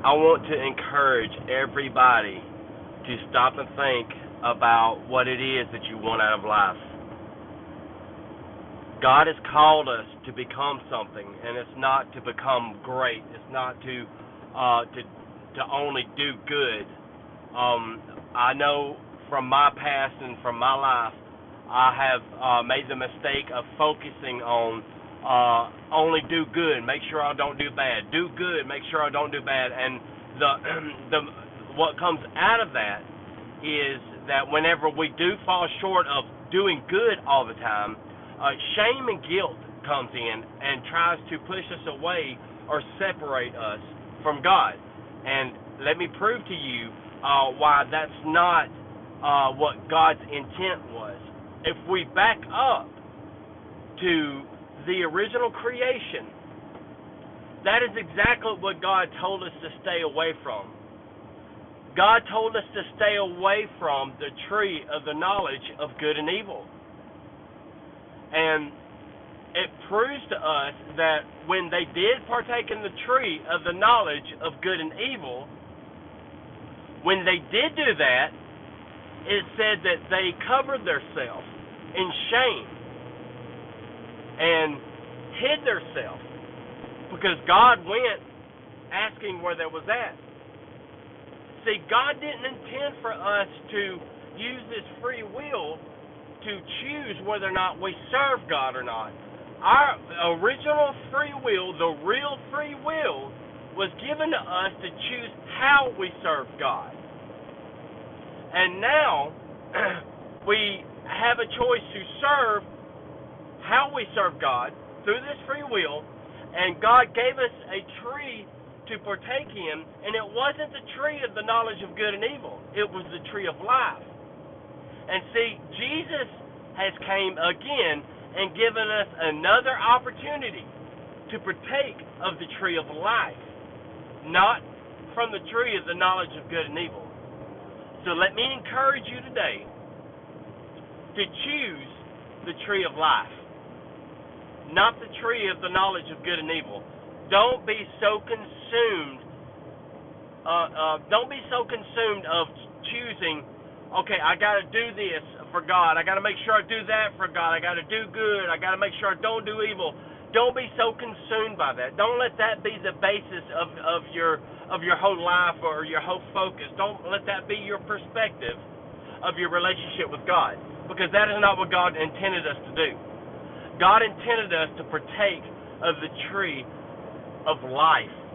I want to encourage everybody to stop and think about what it is that you want out of life. God has called us to become something, and it's not to become great. It's not to only do good. I know from my past and from my life, I have made the mistake of focusing on only do good, make sure I don't do bad. Do good, make sure I don't do bad. And the the what comes out of that is that whenever we do fall short of doing good all the time, shame and guilt comes in and tries to push us away or separate us from God. And let me prove to you why that's not what God's intent was. If we back up to the original creation, that is exactly what God told us to stay away from. God told us to stay away from the tree of the knowledge of good and evil. And it proves to us that when they did partake in the tree of the knowledge of good and evil, when they did do that, it said that they covered themselves in shame and hid themselves because God went asking where they was at. See, God didn't intend for us to use this free will to choose whether or not we serve God or not. Our original free will, the real free will, was given to us to choose how we serve God. And now we have a choice to serve how we serve God through this free will, and God gave us a tree to partake in, and it wasn't the tree of the knowledge of good and evil. It was the tree of life. And see, Jesus has came again and given us another opportunity to partake of the tree of life, not from the tree of the knowledge of good and evil. So let me encourage you today to choose the tree of life, not the tree of the knowledge of good and evil. Don't be so consumed. Don't be so consumed of choosing. Okay, I got to do this for God. I got to make sure I do that for God. I got to do good. I got to make sure I don't do evil. Don't be so consumed by that. Don't let that be the basis of your whole life or your whole focus. Don't let that be your perspective of your relationship with God, because that is not what God intended us to do. God intended us to partake of the tree of life.